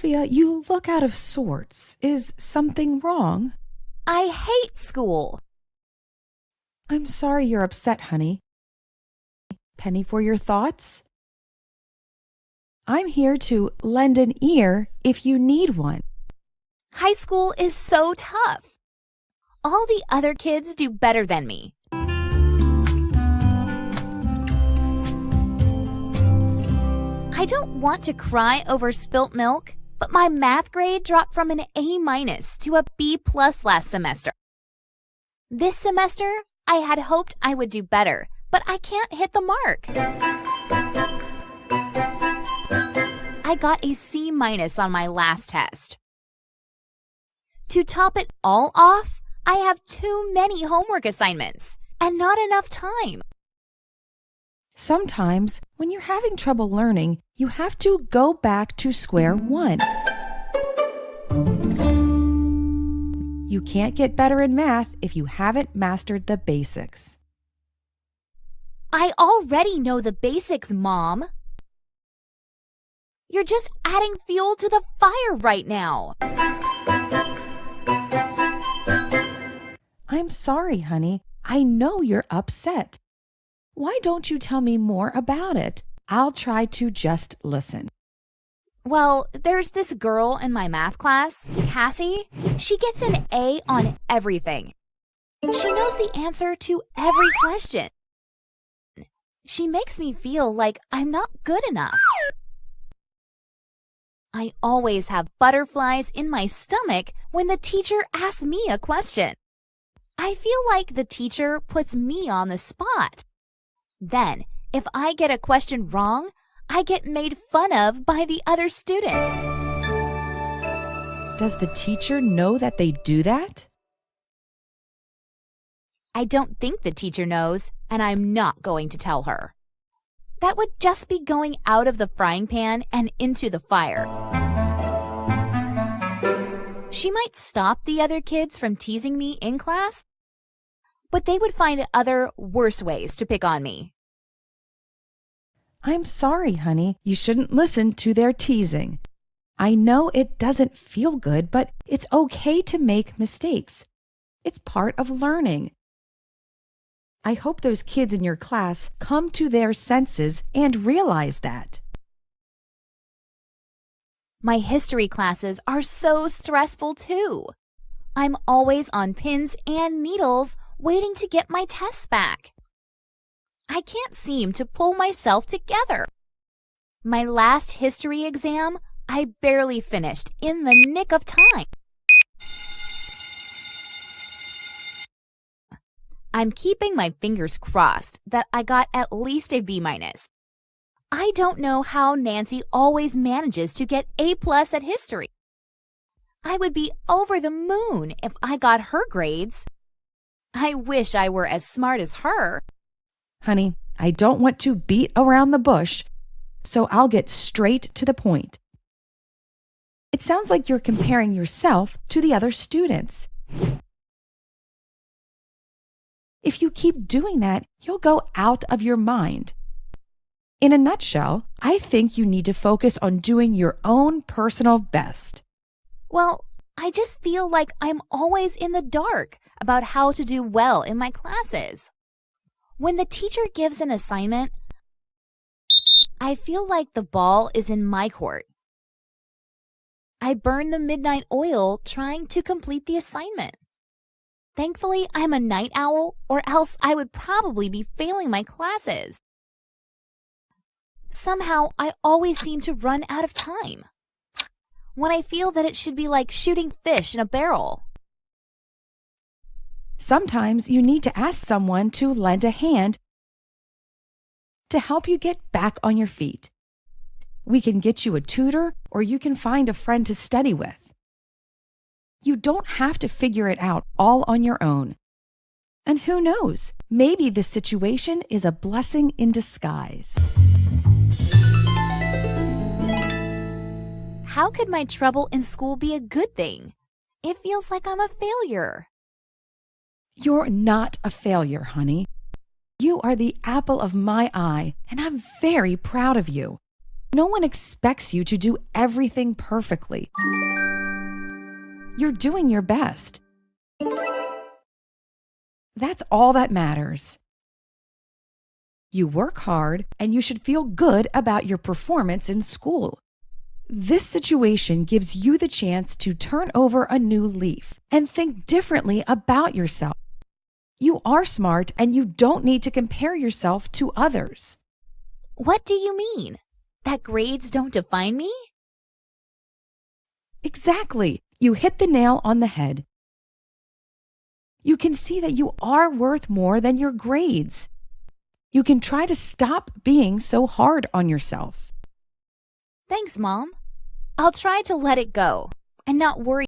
Sophia, you look out of sorts. Is something wrong? I hate school. I'm sorry you're upset, honey. Penny for your thoughts? I'm here to lend an ear if you need one. High school is so tough. All the other kids do better than me. I don't want to cry over spilt milk, but my math grade dropped from an A- to a B+ last semester. This semester, I had hoped I would do better, but I can't hit the mark. I got a C- on my last test. To top it all off, I have too many homework assignments and not enough time. Sometimes, when you're having trouble learning, you have to go back to square one. You can't get better in math if you haven't mastered the basics. I already know the basics, Mom. You're just adding fuel to the fire right now. I'm sorry, honey. I know you're upset. Why don't you tell me more about it? I'll try to just listen. Well, there's this girl in my math class, Cassie. She gets an A on everything. She knows the answer to every question. She makes me feel like I'm not good enough. I always have butterflies in my stomach when the teacher asks me a question. I feel like the teacher puts me on the spot. Then, if I get a question wrong, I get made fun of by the other students. Does the teacher know that they do that? I don't think the teacher knows, and I'm not going to tell her. That would just be going out of the frying pan and into the fire. She might stop the other kids from teasing me in class, but they would find other worse ways to pick on me. I'm sorry, honey. You shouldn't listen to their teasing. I know it doesn't feel good, but it's okay to make mistakes. It's part of learning. I hope those kids in your class come to their senses and realize that. My history classes are so stressful too. I'm always on pins and needles waiting to get my tests back. I can't seem to pull myself together. My last history exam, I barely finished in the nick of time. I'm keeping my fingers crossed that I got at least a B-. I don't know how Nancy always manages to get A+ at history. I would be over the moon if I got her grades. I wish I were as smart as her. Honey, I don't want to beat around the bush, so I'll get straight to the point. It sounds like you're comparing yourself to the other students. If you keep doing that, you'll go out of your mind. In a nutshell, I think you need to focus on doing your own personal best. Well, I just feel like I'm always in the dark about how to do well in my classes. When the teacher gives an assignment, I feel like the ball is in my court. I burn the midnight oil trying to complete the assignment. Thankfully, I'm a night owl, or else I would probably be failing my classes. Somehow, I always seem to run out of time. When I feel that it should be like shooting fish in a barrel. Sometimes you need to ask someone to lend a hand to help you get back on your feet. We can get you a tutor, or you can find a friend to study with. You don't have to figure it out all on your own. And who knows, maybe this situation is a blessing in disguise. How could my trouble in school be a good thing? It feels like I'm a failure. You're not a failure, honey. You are the apple of my eye, and I'm very proud of you. No one expects you to do everything perfectly. You're doing your best. That's all that matters. You work hard, and you should feel good about your performance in school. This situation gives you the chance to turn over a new leaf and think differently about yourself. You are smart, and you don't need to compare yourself to others. What do you mean? That grades don't define me? Exactly. You hit the nail on the head. You can see that you are worth more than your grades. You can try to stop being so hard on yourself. Thanks, Mom. I'll try to let it go and not worry